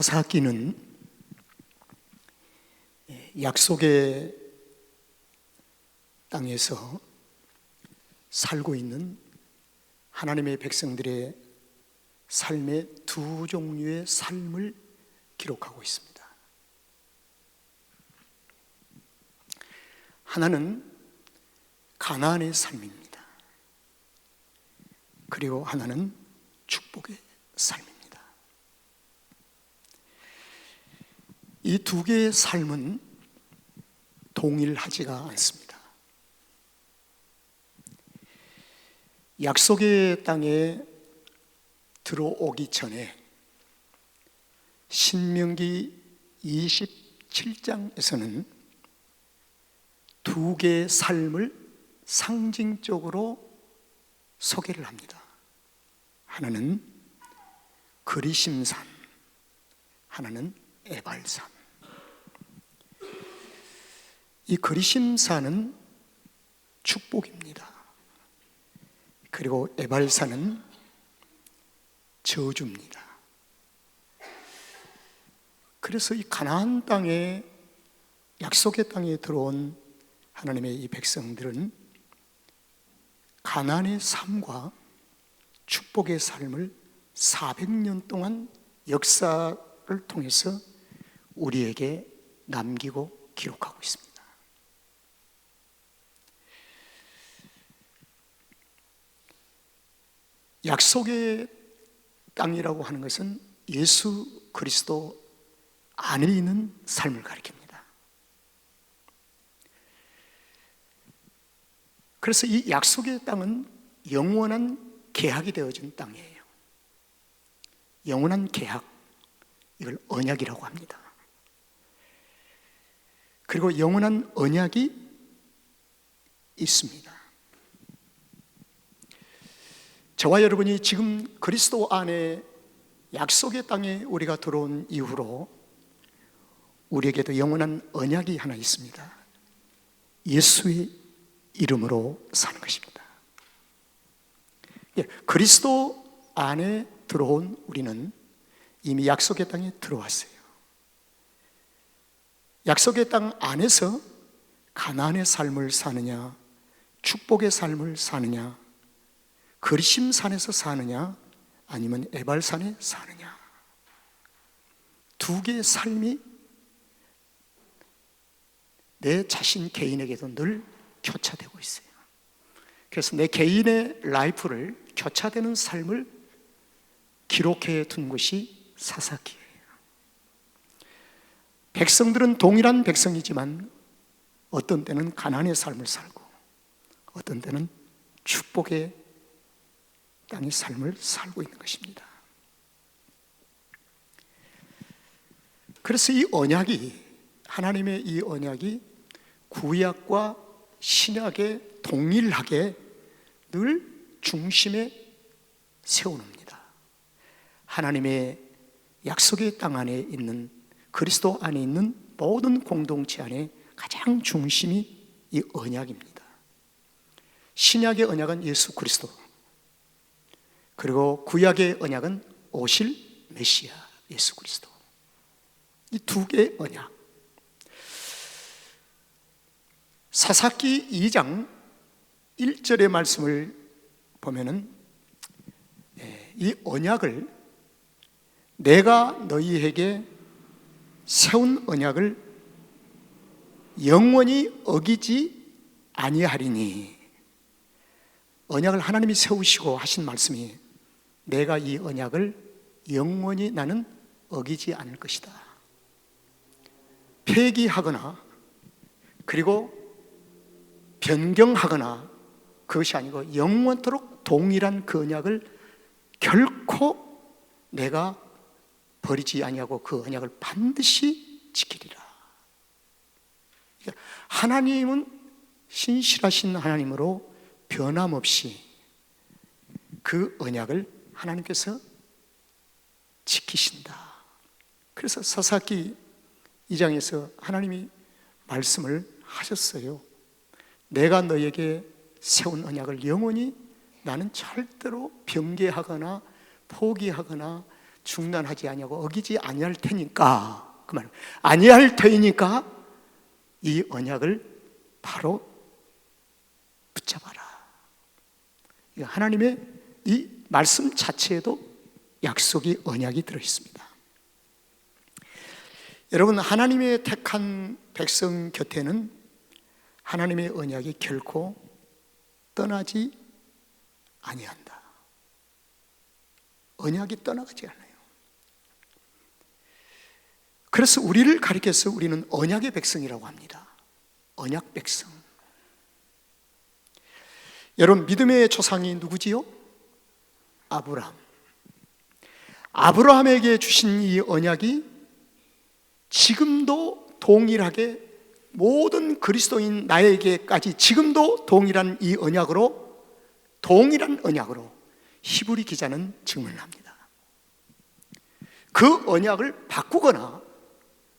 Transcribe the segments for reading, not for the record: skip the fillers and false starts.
사사기는 약속의 땅에서 살고 있는 하나님의 백성들의 삶의 두 종류의 삶을 기록하고 있습니다. 하나는 가나안의 삶입니다. 그리고 하나는 축복의 삶입니다. 이 두 개의 삶은 동일하지가 않습니다. 약속의 땅에 들어오기 전에 신명기 27장에서는 두 개의 삶을 상징적으로 소개를 합니다. 하나는 그리심산, 하나는 에발산. 이 그리심산은 축복입니다. 그리고 에발산은 저주입니다. 그래서 이 가나안 땅에, 약속의 땅에 들어온 하나님의 이 백성들은 가나안의 삶과 축복의 삶을 400년 동안 역사를 통해서 우리에게 남기고 기록하고 있습니다. 약속의 땅이라고 하는 것은 예수 그리스도 안에 있는 삶을 가리킵니다. 그래서 이 약속의 땅은 영원한 계약이 되어진 땅이에요. 영원한 계약, 이걸 언약이라고 합니다. 그리고 영원한 언약이 있습니다. 저와 여러분이 지금 그리스도 안에 약속의 땅에 우리가 들어온 이후로 우리에게도 영원한 언약이 하나 있습니다. 예수의 이름으로 사는 것입니다. 그리스도 안에 들어온 우리는 이미 약속의 땅에 들어왔어요. 약속의 땅 안에서 가나안의 삶을 사느냐, 축복의 삶을 사느냐, 그리심산에서 사느냐, 아니면 에발산에 사느냐, 두 개의 삶이 내 자신 개인에게도 늘 교차되고 있어요. 그래서 내 개인의 라이프를, 교차되는 삶을 기록해 둔 것이 사사기예요. 백성들은 동일한 백성이지만 어떤 때는 가나안의 삶을 살고 어떤 때는 축복의 땅의 삶을 살고 있는 것입니다. 그래서 이 언약이, 하나님의 이 언약이 구약과 신약에 동일하게 늘 중심에 세워놓습니다. 하나님의 약속의 땅 안에 있는, 그리스도 안에 있는 모든 공동체 안에 가장 중심이 이 언약입니다. 신약의 언약은 예수 그리스도, 그리고 구약의 언약은 오실 메시아 예수 그리스도. 이 두 개의 언약. 사사기 2장 1절의 말씀을 보면은 이 언약을, 내가 너희에게 세운 언약을 영원히 어기지 아니하리니, 언약을 하나님이 세우시고 하신 말씀이 내가 이 언약을 영원히 나는 어기지 않을 것이다. 폐기하거나 그리고 변경하거나 그것이 아니고 영원토록 동일한 그 언약을 결코 내가 버리지 아니하고 그 언약을 반드시 지키리라. 하나님은 신실하신 하나님으로 변함없이 그 언약을 하나님께서 지키신다. 그래서 사사기 2장에서 하나님이 말씀을 하셨어요. 내가 너에게 세운 언약을 영원히 나는 절대로 변개하거나 포기하거나 중단하지 아니하고 어기지 아니할 테니까, 그 말, 아니할 터이니까 이 언약을 바로 붙잡아라. 하나님의 이 말씀 자체에도 약속이, 언약이 들어있습니다. 여러분, 하나님의 택한 백성 곁에는 하나님의 언약이 결코 떠나지 아니한다. 언약이 떠나가지 않아요. 그래서 우리를 가리켜서 우리는 언약의 백성이라고 합니다. 언약 백성. 여러분, 믿음의 조상이 누구지요? 아브라함. 아브라함에게 주신 이 언약이 지금도 동일하게 모든 그리스도인 나에게까지 지금도 동일한 이 언약으로, 동일한 언약으로 히브리 기자는 증언을 합니다. 그 언약을 바꾸거나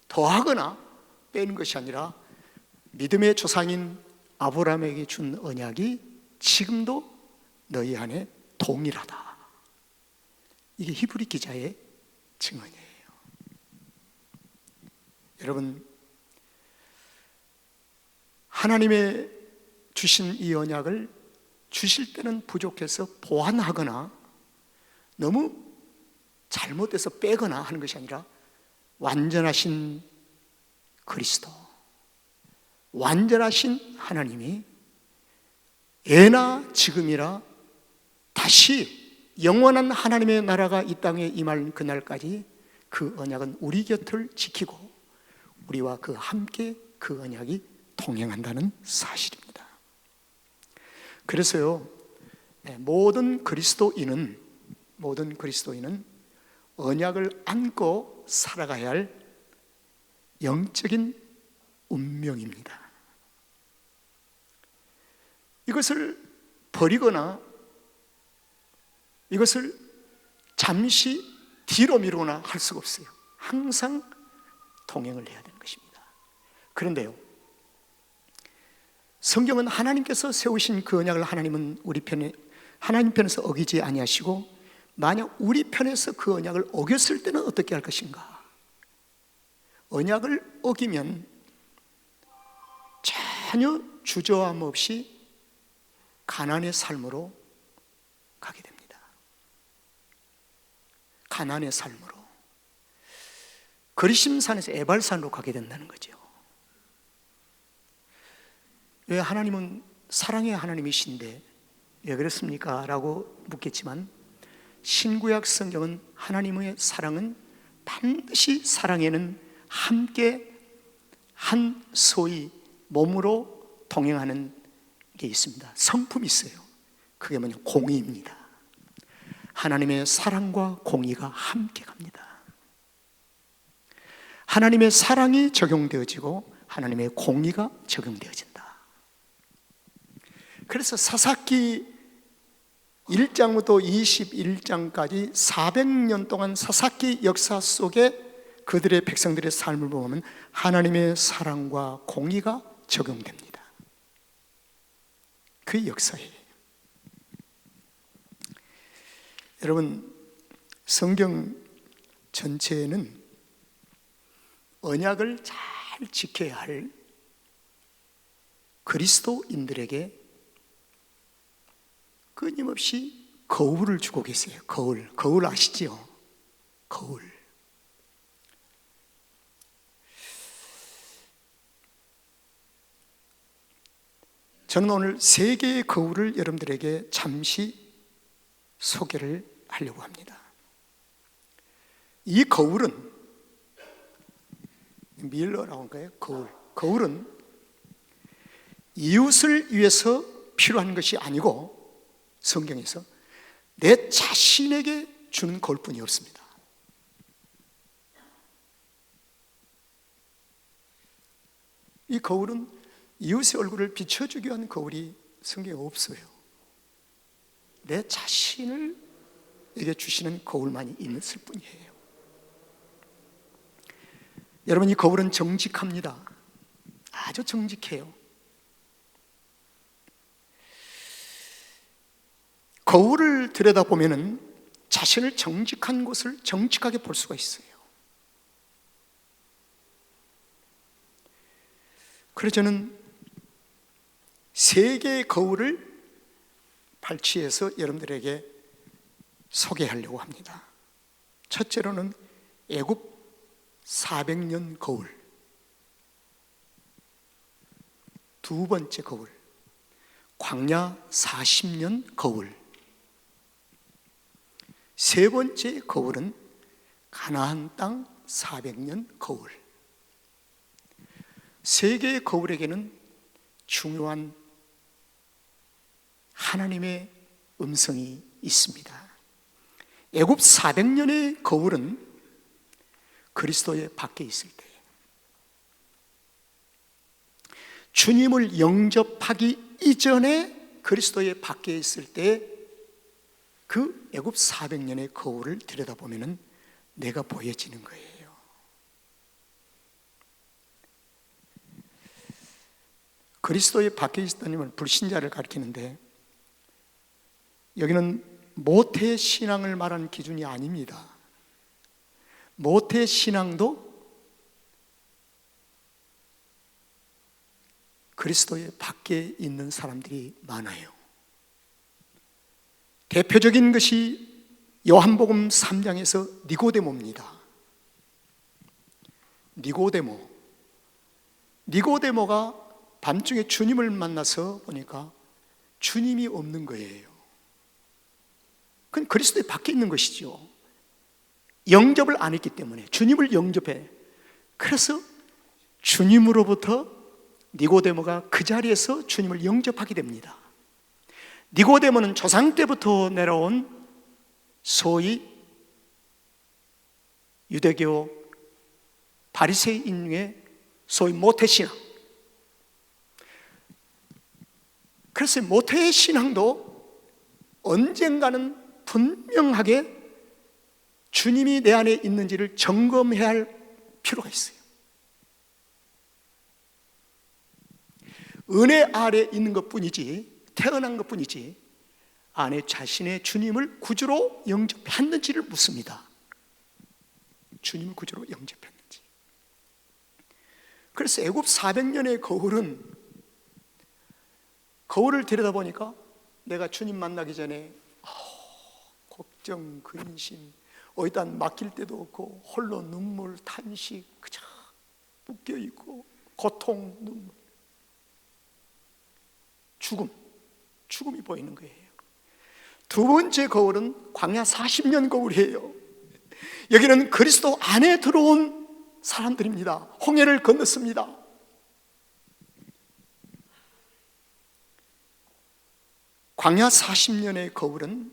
더하거나 빼는 것이 아니라 믿음의 조상인 아브라함에게 준 언약이 지금도 너희 안에 동일하다. 이게 히브리 기자의 증언이에요. 여러분, 하나님의 주신 이 언약을 주실 때는 부족해서 보완하거나 너무 잘못돼서 빼거나 하는 것이 아니라 완전하신 그리스도, 완전하신 하나님이 예나 지금이라 다시 영원한 하나님의 나라가 이 땅에 임할 그날까지 그 언약은 우리 곁을 지키고 우리와 그 함께 그 언약이 동행한다는 사실입니다. 그래서요, 모든 그리스도인은 언약을 안고 살아가야 할 영적인 운명입니다. 이것을 버리거나 이것을 잠시 뒤로 미루거나 할 수가 없어요. 항상 동행을 해야 되는 것입니다. 그런데요, 성경은 하나님께서 세우신 그 언약을 하나님 편에서 어기지 아니하시고 만약 우리 편에서 그 언약을 어겼을 때는 어떻게 할 것인가? 언약을 어기면 전혀 주저함 없이 가난의 삶으로 가게 됩니다. 가난의 삶으로, 거리심산에서 에발산으로 가게 된다는 거죠. 왜 하나님은 사랑의 하나님이신데 왜 그렇습니까? 라고 묻겠지만 신구약 성경은 하나님의 사랑은 반드시 사랑에는 함께 한 소위 몸으로 동행하는 게 있습니다. 성품이 있어요. 그게 뭐냐? 공의입니다. 하나님의 사랑과 공의가 함께 갑니다. 하나님의 사랑이 적용되어지고 하나님의 공의가 적용되어진다. 그래서 사사기 1장부터 21장까지 400년 동안 사사기 역사 속에 그들의 백성들의 삶을 보면 하나님의 사랑과 공의가 적용됩니다. 그 역사예요. 여러분, 성경 전체에는 언약을 잘 지켜야 할 그리스도인들에게 끊임없이 거울을 주고 계세요. 거울 아시죠? 거울. 저는 오늘 세 개의 거울을 여러분들에게 잠시 소개를 하려고 합니다. 이 거울은 밀러라고 할까요? 거울은 이웃을 위해서 필요한 것이 아니고 성경에서 내 자신에게 주는 거울뿐이 없습니다. 이 거울은 이웃의 얼굴을 비춰주기 위한 거울이 성경에 없어요. 내 자신을 에게 주시는 거울만이 있을 뿐이에요. 여러분, 이 거울은 정직합니다. 아주 정직해요. 거울을 들여다보면 자신을 정직한 것을 정직하게 볼 수가 있어요. 그래서 저는 세 개의 거울을 발췌해서 여러분들에게 소개하려고 합니다. 첫째로는 애굽 400년 거울, 두 번째 거울 광야 40년 거울, 세 번째 거울은 가나안 땅 400년 거울. 세 개의 거울에게는 중요한 하나님의 음성이 있습니다. 애굽 400년의 거울은 그리스도의 밖에 있을 때, 주님을 영접하기 이전에 그리스도의 밖에 있을 때 그 애굽 400년의 거울을 들여다보면 내가 보여지는 거예요. 그리스도의 밖에 있다는 불신자를 가리키는데, 여기는 모태 신앙을 말하는 기준이 아닙니다. 모태 신앙도 그리스도의 밖에 있는 사람들이 많아요. 대표적인 것이 요한복음 3장에서 니고데모입니다. 니고데모가 밤중에 주님을 만나서 보니까 주님이 없는 거예요. 그건 그리스도의 밖에 있는 것이죠. 영접을 안 했기 때문에, 주님을 영접해. 그래서 주님으로부터 니고데모가 그 자리에서 주님을 영접하게 됩니다. 니고데모는 조상 때부터 내려온 소위 유대교 바리새인의 소위 모태신앙. 그래서 모태신앙도 언젠가는 분명하게 주님이 내 안에 있는지를 점검해야 할 필요가 있어요. 은혜 아래 있는 것뿐이지, 태어난 것뿐이지 안에 자신의 주님을 구주로 영접했는지를 묻습니다. 주님을 구주로 영접했는지. 그래서 애굽 400년의 거울을 들여다보니까 내가 주님 만나기 전에 걱정, 근심, 어디다 맡길 데도 없고 홀로 눈물, 탄식, 그저 묶여있고 고통, 눈물, 죽음이 보이는 거예요. 두 번째 거울은 광야 40년 거울이에요. 여기는 그리스도 안에 들어온 사람들입니다. 홍해를 건넜습니다. 광야 40년의 거울은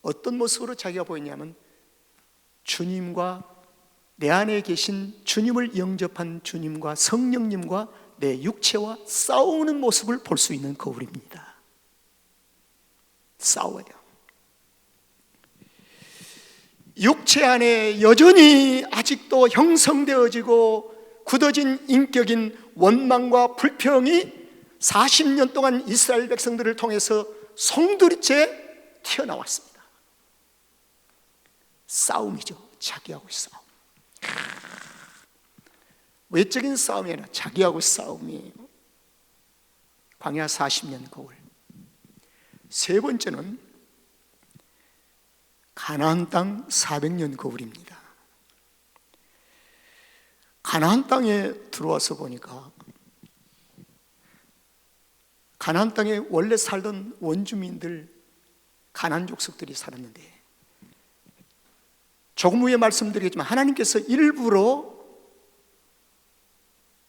어떤 모습으로 자기가 보이냐면, 주님과 내 안에 계신 주님을 영접한 주님과 성령님과 내 육체와 싸우는 모습을 볼 수 있는 거울입니다. 싸워요. 육체 안에 여전히 아직도 형성되어지고 굳어진 인격인 원망과 불평이 40년 동안 이스라엘 백성들을 통해서 송두리째 튀어나왔습니다. 싸움이죠. 자기하고 싸움. 외적인 싸움이 아니라 자기하고 싸움이에요. 광야 40년 거울. 세 번째는 가나안 땅 400년 거울입니다. 가나안 땅에 들어와서 보니까 가나안 땅에 원래 살던 원주민들, 가나안 족속들이 살았는데, 조금 후에 말씀드리겠지만 하나님께서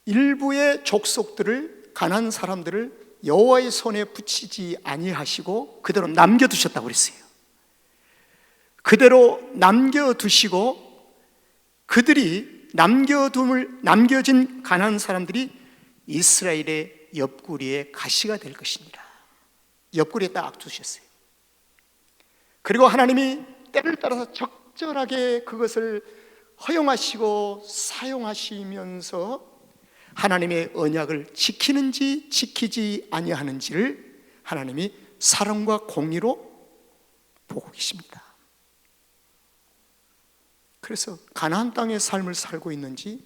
일부의 족속들을, 가나안 사람들을 여호와의 손에 붙이지 아니하시고 그대로 남겨두셨다고 그랬어요. 그대로 남겨두시고 그들이 남겨진 가나안 사람들이 이스라엘의 옆구리에 가시가 될 것입니다. 옆구리에 딱 두셨어요. 그리고 하나님이 때를 따라서 적절하게 그것을 허용하시고 사용하시면서 하나님의 언약을 지키는지 지키지 아니하는지를 하나님이 사랑과 공의로 보고 계십니다. 그래서 가나안 땅의 삶을 살고 있는지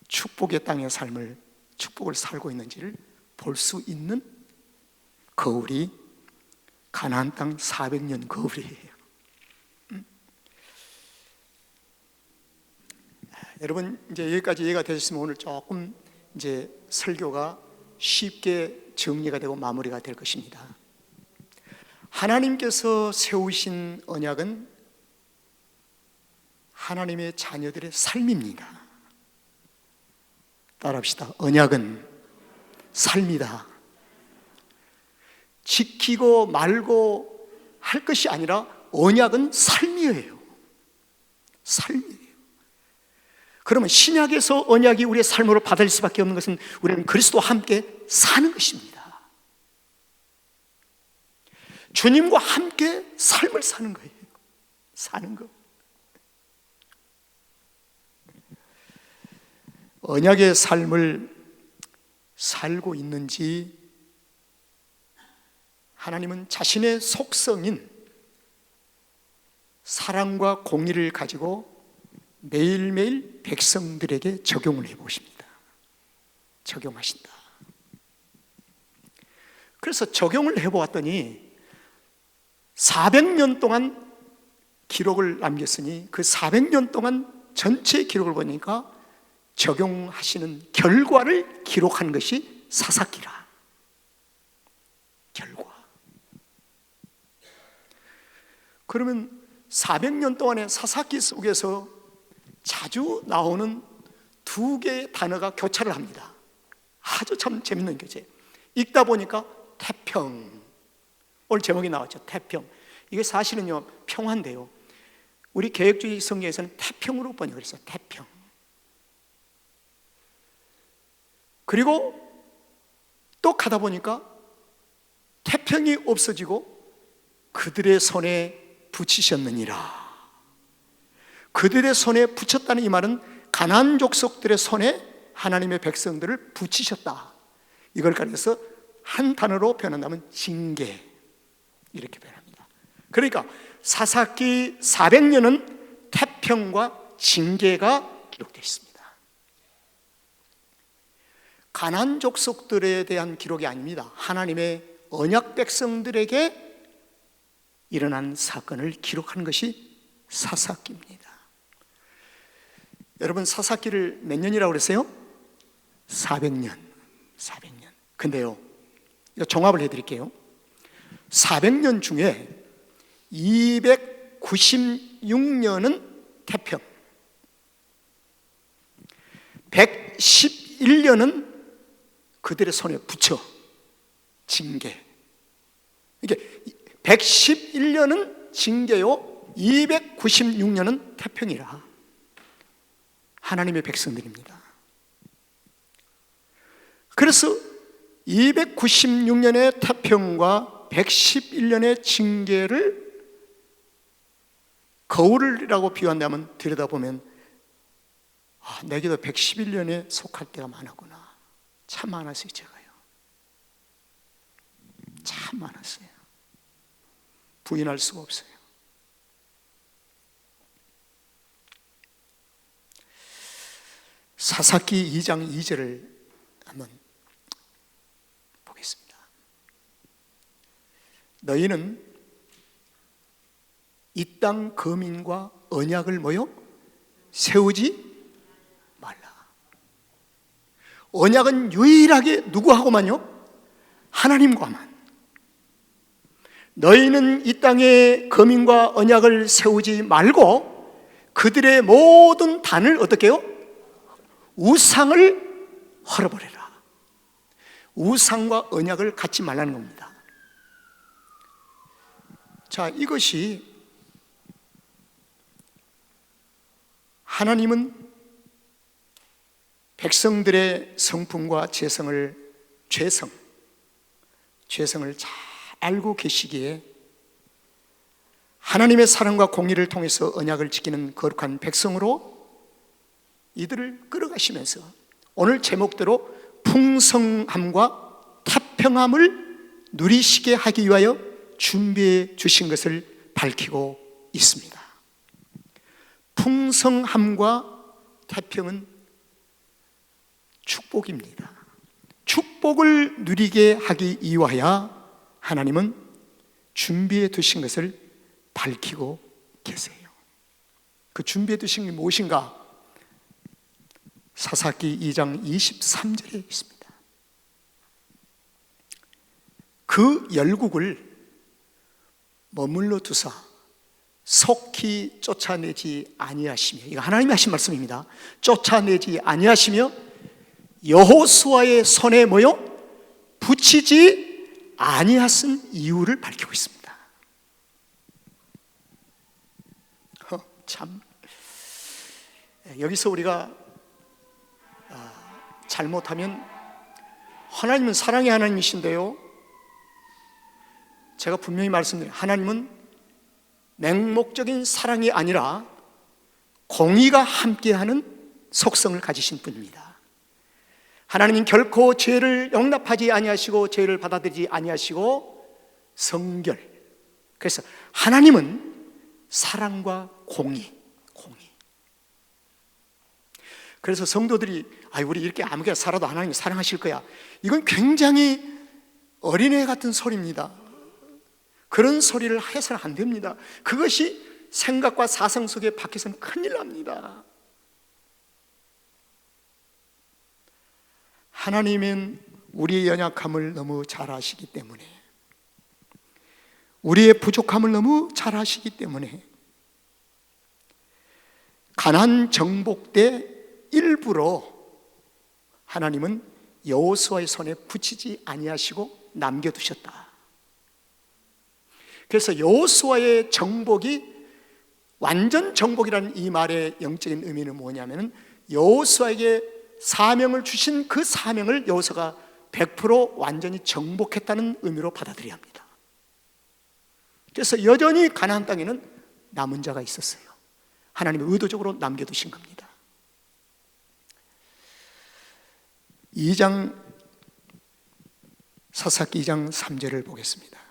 축복의 땅의 축복을 살고 있는지를 볼 수 있는 거울이 가나안 땅 400년 거울이에요. 여러분, 이제 여기까지 이해가 되셨으면 오늘 조금 이제 설교가 쉽게 정리가 되고 마무리가 될 것입니다. 하나님께서 세우신 언약은 하나님의 자녀들의 삶입니다. 따라합시다. 언약은 삶이다. 지키고 말고 할 것이 아니라 언약은 삶이에요. 삶이에요. 그러면 신약에서 언약이 우리의 삶으로 받아들일 수밖에 없는 것은 우리는 그리스도와 함께 사는 것입니다. 주님과 함께 삶을 사는 거예요. 사는 것. 언약의 삶을 살고 있는지 하나님은 자신의 속성인 사랑과 공의를 가지고 매일매일 백성들에게 적용을 해보십니다. 적용하신다. 그래서 적용을 해보았더니 400년 동안 기록을 남겼으니 그 400년 동안 전체 기록을 보니까 적용하시는 결과를 기록한 것이 사사기라. 결과. 그러면 400년 동안의 사사기 속에서 자주 나오는 두 개의 단어가 교차를 합니다. 아주 참 재밌는 거죠. 읽다 보니까 태평. 오늘 제목이 나왔죠. 태평. 이게 사실은요, 평화인데요. 우리 개혁주의 성경에서는 태평으로 번역을 했어요. 태평. 그리고 또 가다 보니까 태평이 없어지고 그들의 손에 붙이셨느니라. 그들의 손에 붙였다는 이 말은 가나안 족속들의 손에 하나님의 백성들을 붙이셨다. 이걸 가려서 한 단어로 표현한다면 징계, 이렇게 표현합니다. 그러니까 사사기 400년은 태평과 징계가 기록되어 있습니다. 가나안 족속들에 대한 기록이 아닙니다. 하나님의 언약 백성들에게 일어난 사건을 기록하는 것이 사사기입니다. 여러분, 사사기를 몇 년이라고 그랬어요? 400년. 400년. 근데요, 종합을 해드릴게요. 400년 중에 296년은 태평, 111년은 그들의 손에 붙여 징계. 이게 111년은 징계요, 296년은 태평이라. 하나님의 백성들입니다. 그래서 296년의 태평과 111년의 징계를 거울이라고 비유한다면 들여다보면 내게도 111년에 속할 때가 많았구나. 참 많았어요. 제가요. 참 많았어요. 부인할 수가 없어요. 사사기 2장 2절을 한번 보겠습니다. 너희는 이 땅 거민과 언약을 뭐요? 세우지 말라. 언약은 유일하게 누구하고만요? 하나님과만. 너희는 이 땅에 거민과 언약을 세우지 말고 그들의 모든 단을 어떻게 해요? 우상을 헐어버려라. 우상과 언약을 갖지 말라는 겁니다. 자, 이것이 하나님은 백성들의 성품과 죄성을 잘 알고 계시기에 하나님의 사랑과 공의를 통해서 언약을 지키는 거룩한 백성으로 이들을 끌어가시면서 오늘 제목대로 풍성함과 태평함을 누리시게 하기 위하여 준비해 주신 것을 밝히고 있습니다. 풍성함과 태평은 축복입니다. 축복을 누리게 하기 위하여 하나님은 준비해 두신 것을 밝히고 계세요. 그 준비해 두신 게 무엇인가? 사사기 2장 23절에 있습니다. 그 열국을 머물러 두사 속히 쫓아내지 아니하시며, 이거 하나님이 하신 말씀입니다. 쫓아내지 아니하시며 여호수아의 손에 뭐요? 붙이지 아니하신 이유를 밝히고 있습니다. 참, 여기서 우리가 잘못하면 하나님은 사랑의 하나님이신데요, 제가 분명히 말씀드려요. 하나님은 맹목적인 사랑이 아니라 공의가 함께하는 속성을 가지신 분입니다. 하나님은 결코 죄를 용납하지 아니하시고 죄를 받아들이지 아니하시고 성결. 그래서 하나님은 사랑과 공의. 그래서 성도들이 우리 이렇게 아무개나 살아도 하나님이 사랑하실 거야, 이건 굉장히 어린애 같은 소리입니다. 그런 소리를 해서는 안 됩니다. 그것이 생각과 사상 속에 박혀서는 큰일 납니다. 하나님은 우리의 연약함을 너무 잘 아시기 때문에, 우리의 부족함을 너무 잘 아시기 때문에 가나안 정복 때 일부러 하나님은 여호수아의 손에 붙이지 아니하시고 남겨두셨다. 그래서 여호수아의 정복이 완전 정복이라는 이 말의 영적인 의미는 뭐냐면, 여호수아에게 사명을 주신 그 사명을 여호수아가 100% 완전히 정복했다는 의미로 받아들여야 합니다. 그래서 여전히 가나안 땅에는 남은 자가 있었어요. 하나님이 의도적으로 남겨두신 겁니다. 2장 사사기 2장 3절을 보겠습니다.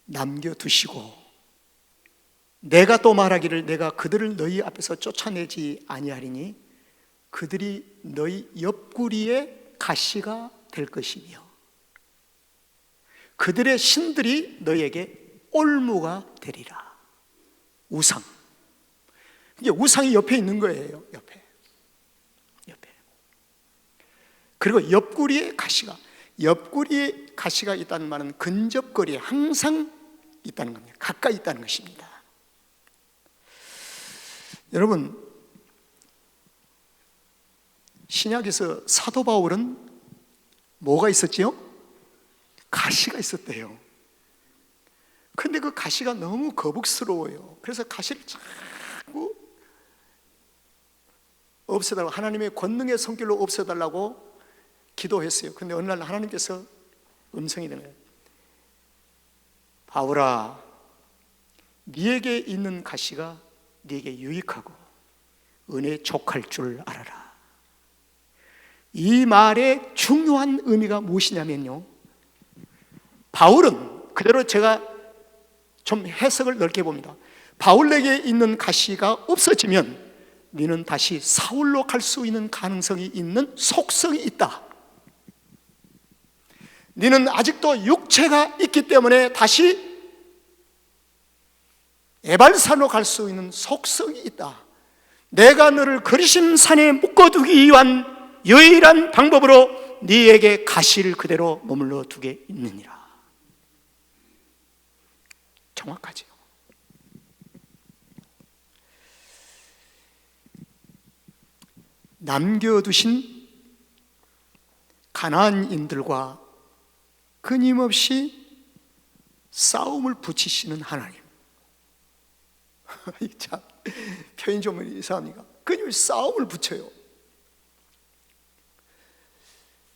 남겨두시고 내가 또 말하기를 내가 그들을 너희 앞에서 쫓아내지 아니하리니 그들이 너희 옆구리에 가시가 될 것이며 그들의 신들이 너희에게 올무가 되리라. 우상. 이게 우상이 옆에 있는 거예요. 옆에. 그리고 옆구리에 가시가 있다는 말은 근접거리에 항상 있다는 겁니다. 가까이 있다는 것입니다. 여러분, 신약에서 사도 바울은 뭐가 있었지요? 가시가 있었대요. 근데 그 가시가 너무 거북스러워요. 그래서 가시를 자꾸 없애달라고, 하나님의 권능의 성결로 없애달라고 기도했어요. 근데 어느 날 하나님께서 음성이 되는 거예요. 바울아, 네게 있는 가시가 네게 유익하고 은혜에 족할 줄 알아라. 이 말의 중요한 의미가 무엇이냐면요, 바울은 그대로 제가 좀 해석을 넓게 봅니다. 바울에게 있는 가시가 없어지면 너는 다시 사울로 갈 수 있는 가능성이 있는 속성이 있다. 너는 아직도 육체가 있기 때문에 다시 에발산으로 갈 수 있는 속성이 있다. 내가 너를 그리심산에 묶어두기 위한 유일한 방법으로 네에게 가시를 그대로 머물러 두게 있느니라. 정확하죠. 남겨두신 가나안인들과 끊임없이 싸움을 붙이시는 하나님. 참, 표현 좀 이상합니까? 끊임없이 싸움을 붙여요.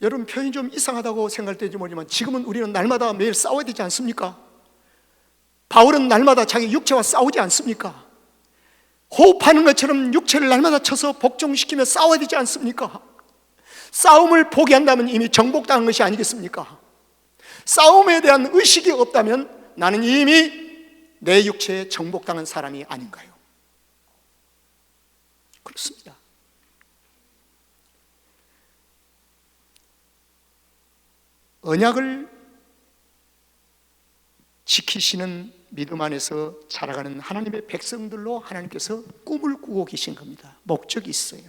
여러분, 표현이 좀 이상하다고 생각될지 모르지만 지금은 우리는 날마다 매일 싸워야 되지 않습니까? 바울은 날마다 자기 육체와 싸우지 않습니까? 호흡하는 것처럼 육체를 날마다 쳐서 복종시키며 싸워야 되지 않습니까? 싸움을 포기한다면 이미 정복당한 것이 아니겠습니까? 싸움에 대한 의식이 없다면 나는 이미 내 육체에 정복당한 사람이 아닌가요? 그렇습니다. 언약을 지키시는 믿음 안에서 자라가는 하나님의 백성들로 하나님께서 꿈을 꾸고 계신 겁니다. 목적이 있어요.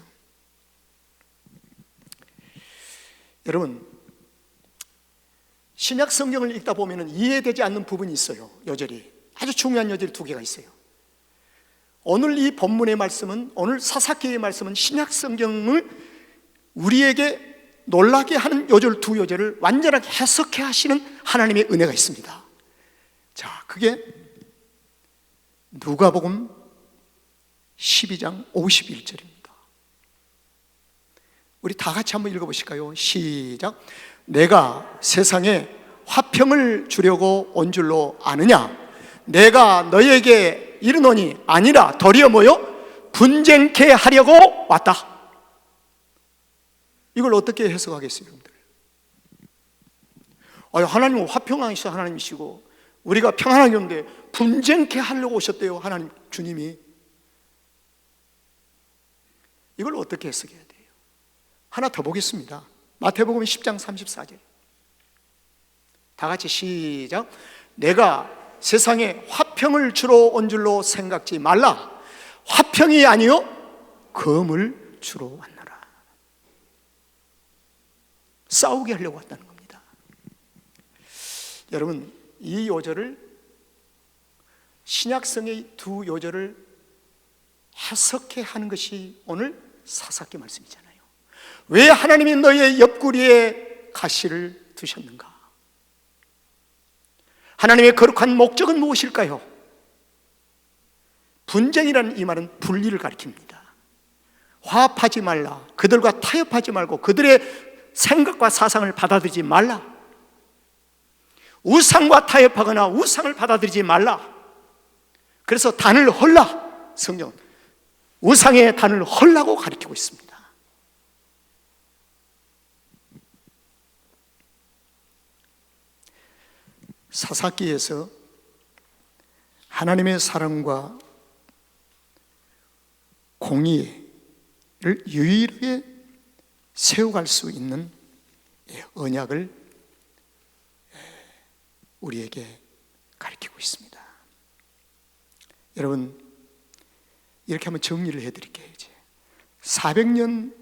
여러분, 신약 성경을 읽다 보면 이해되지 않는 부분이 있어요. 요절이 아주 중요한 요절이 두 개가 있어요. 오늘 이 본문의 말씀은, 오늘 사사기의 말씀은 신약 성경을 우리에게 놀라게 하는 요절 두 요절을 완전하게 해석해 하시는 하나님의 은혜가 있습니다. 자, 그게 누가복음 12장 51절입니다. 우리 다 같이 한번 읽어보실까요? 시작. 내가 세상에 화평을 주려고 온 줄로 아느냐? 내가 너희에게 이르노니 아니라 도리어 뭐요? 분쟁케 하려고 왔다. 이걸 어떻게 해석하겠어요, 여러분들? 하나님은 화평하시는 하나님이시고 우리가 평안하게 오는데 분쟁케 하려고 오셨대요, 하나님 주님이. 이걸 어떻게 해석해야 돼요? 하나 더 보겠습니다. 마태복음 10장 34절. 다 같이 시작. 내가 세상에 화평을 주러 온 줄로 생각지 말라. 화평이 아니요 검을 주러 왔노라. 싸우게 하려고 왔다는 겁니다. 여러분, 이 요절을, 신약성의 두 요절을 해석해 하는 것이 오늘 사사기 말씀이잖아요. 왜 하나님이 너희의 옆구리에 가시를 두셨는가? 하나님의 거룩한 목적은 무엇일까요? 분쟁이라는 이 말은 분리를 가리킵니다. 화합하지 말라. 그들과 타협하지 말고 그들의 생각과 사상을 받아들이지 말라. 우상과 타협하거나 우상을 받아들이지 말라. 그래서 단을 헐라. 성경 우상의 단을 헐라고 가리키고 있습니다. 사사기에서 하나님의 사랑과 공의를 유일하게 세워갈 수 있는 언약을 우리에게 가르치고 있습니다. 여러분, 이렇게 한번 정리를 해드릴게요. 이제 400년,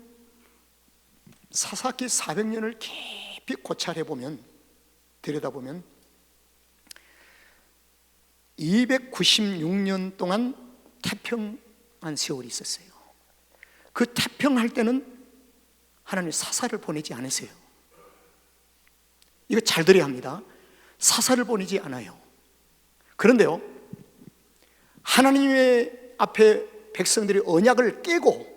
사사기 400년을 깊이 고찰해보면, 들여다보면 296년 동안 태평한 세월이 있었어요. 그 태평할 때는 하나님 사사를 보내지 않으세요. 이거 잘 들어야 합니다. 사사를 보내지 않아요. 그런데요, 하나님의 앞에 백성들이 언약을 깨고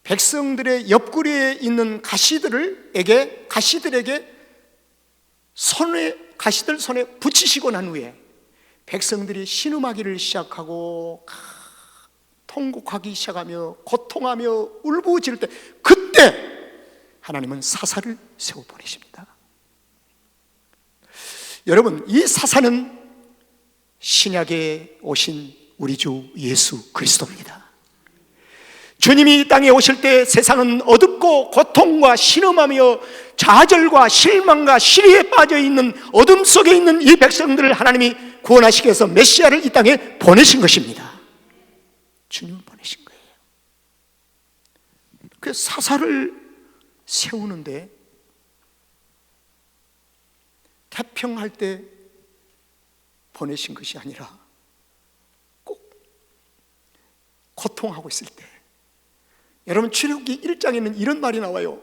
백성들의 옆구리에 있는 가시들에게 가시들 손에 붙이시고 난 후에 백성들이 신음하기를 시작하고 통곡하기 시작하며 고통하며 울부짖을 때, 그때 하나님은 사사를 세워 보내십니다. 여러분, 이 사사는 신약에 오신 우리 주 예수 그리스도입니다. 주님이 이 땅에 오실 때 세상은 어둡고 고통과 신음하며 좌절과 실망과 시리에 빠져있는 어둠 속에 있는 이 백성들을 하나님이 구원하시기 위해서 메시아를 이 땅에 보내신 것입니다. 주님을 보내신 거예요. 그 사사를 세우는데 태평할 때 보내신 것이 아니라 꼭 고통하고 있을 때. 여러분, 출애굽기 1장에는 이런 말이 나와요.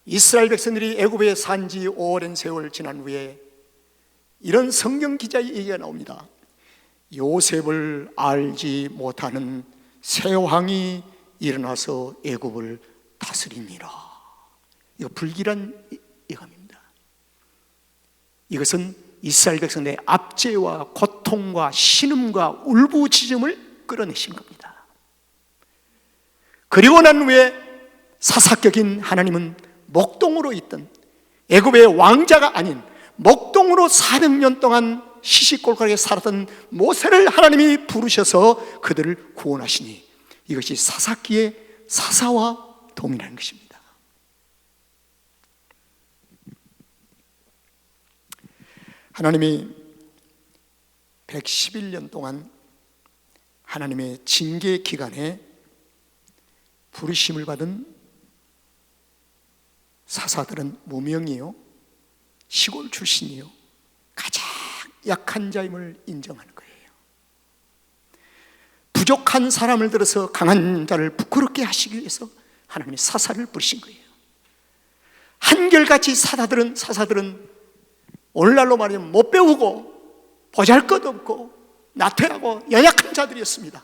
이스라엘 백성들이 애굽에 산 지 오랜 세월 지난 후에 이런 성경 기자의 얘기가 나옵니다. 요셉을 알지 못하는 새 왕이 일어나서 애굽을 다스리니라. 이거 불길한 예감입니다. 이것은 이스라엘 백성들의 압제와 고통과 신음과 울부짖음을 끌어내신 겁니다. 그리고 난 후에 사사격인 하나님은 목동으로 있던 애굽의 왕자가 아닌 목동으로 400년 동안 시시콜콜하게 살았던 모세를 하나님이 부르셔서 그들을 구원하시니 이것이 사사기의 사사와 동일한 것입니다. 하나님이 111년 동안 하나님의 징계 기간에 부르심을 받은 사사들은 무명이요, 시골 출신이요, 가장 약한 자임을 인정하는 거예요. 부족한 사람을 들어서 강한 자를 부끄럽게 하시기 위해서 하나님이 사사를 부르신 거예요. 한결같이 사사들은 오늘날로 말하면 못 배우고 보잘것없고 나태하고 연약한 자들이었습니다.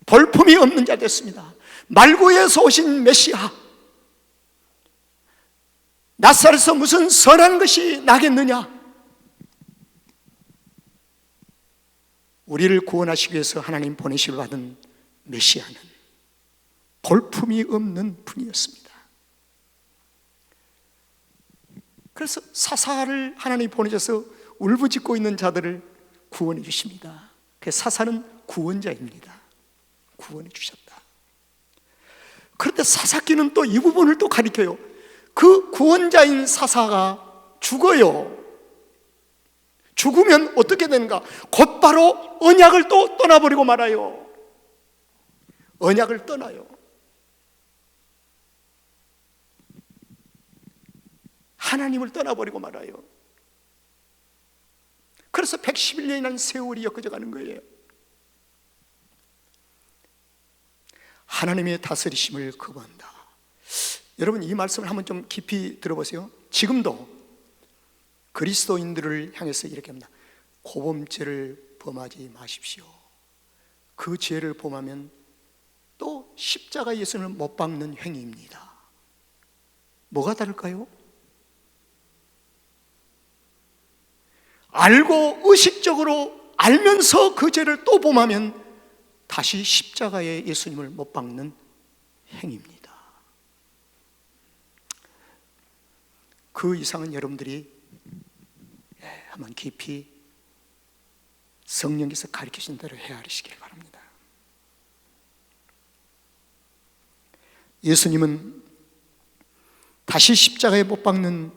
볼품이 없는 자였습니다. 말구에서 오신 메시아, 낫사렛에서 무슨 선한 것이 나겠느냐? 우리를 구원하시기 위해서 하나님 보내심을 받은 메시아는 볼품이 없는 분이었습니다. 그래서 사사를 하나님 보내셔서 울부짖고 있는 자들을 구원해 주십니다. 그 사사는 구원자입니다. 구원해 주셨다. 그런데 사사기는 또 이 부분을 또 가리켜요. 그 구원자인 사사가 죽어요. 죽으면 어떻게 되는가? 곧바로 언약을 또 떠나버리고 말아요. 언약을 떠나요. 하나님을 떠나버리고 말아요. 그래서 111년이라는 세월이 엮어져 가는 거예요. 하나님의 다스리심을 거부한다. 여러분, 이 말씀을 한번 좀 깊이 들어보세요. 지금도 그리스도인들을 향해서 이렇게 합니다. 고범죄를 범하지 마십시오. 그 죄를 범하면 또 십자가 예수님을 못 박는 행위입니다. 뭐가 다를까요? 알고 의식적으로 알면서 그 죄를 또 범하면 다시 십자가에 예수님을 못 박는 행위입니다. 그 이상은 여러분들이 한번 깊이 성령께서 가르치신 대로 헤아리시길 바랍니다. 예수님은 다시 십자가에 못 박는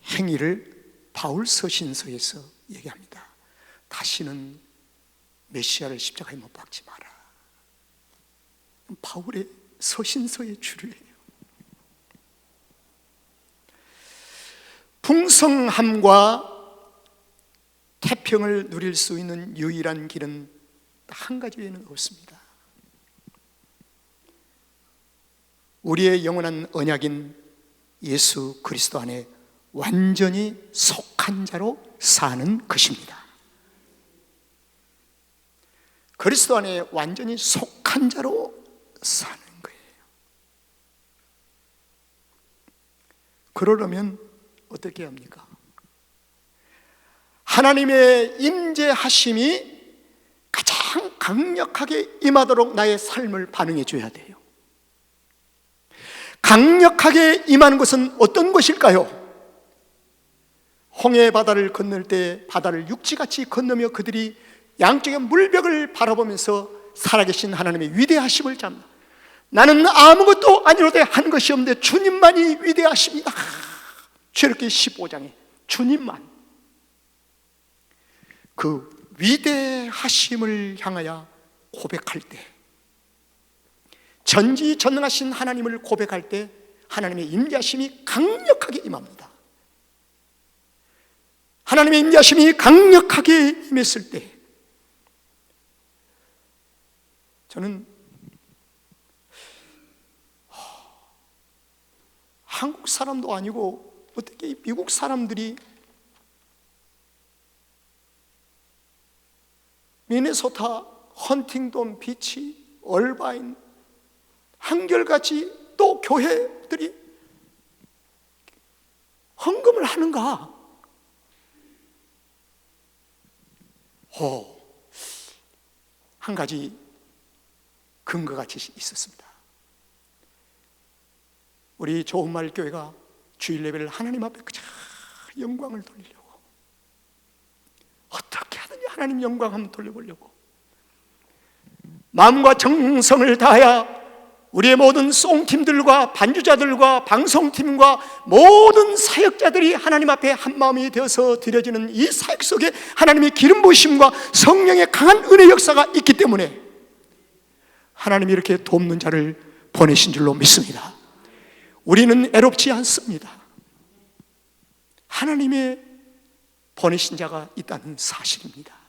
행위를 바울 서신서에서 얘기합니다. 다시는 메시아를 십자가에 못 박지 마라. 바울의 서신서의 주류예요. 풍성함과 태평을 누릴 수 있는 유일한 길은 한 가지 외에는 없습니다. 우리의 영원한 언약인 예수 그리스도 안에 완전히 속한 자로 사는 것입니다. 그리스도 안에 완전히 속한 자로 사는 거예요. 그러려면 어떻게 합니까? 하나님의 임재하심이 가장 강력하게 임하도록 나의 삶을 반응해 줘야 돼요. 강력하게 임하는 것은 어떤 것일까요? 홍해 바다를 건널 때 바다를 육지같이 건너며 그들이 양쪽의 물벽을 바라보면서 살아계신 하나님의 위대하심을 잡니다. 나는 아무것도 아니로되 한 것이 없는데 주님만이 위대하십니다. 출애굽기 15장에 주님만, 그 위대하심을 향하여 고백할 때, 전지전능하신 하나님을 고백할 때 하나님의 임재하심이 강력하게 임합니다. 하나님의 임재하심이 강력하게 임했을 때 저는 한국 사람도 아니고 어떻게 미국 사람들이 미네소타, 헌팅돈 비치, 얼바인 한결같이 또 교회들이 헌금을 하는가? 한 가지 근거가 있었습니다. 우리 좋은말 교회가 주일 예배를 하나님 앞에 그저 영광을 돌리려고, 어떻게 하든지 하나님 영광 한번 돌려보려고 마음과 정성을 다하여 우리의 모든 송팀들과 반주자들과 방송팀과 모든 사역자들이 하나님 앞에 한마음이 되어서 드려지는 이 사역 속에 하나님의 기름 부으심과 성령의 강한 은혜 역사가 있기 때문에 하나님이 이렇게 돕는 자를 보내신 줄로 믿습니다. 우리는 애롭지 않습니다. 하나님의 보내신 자가 있다는 사실입니다.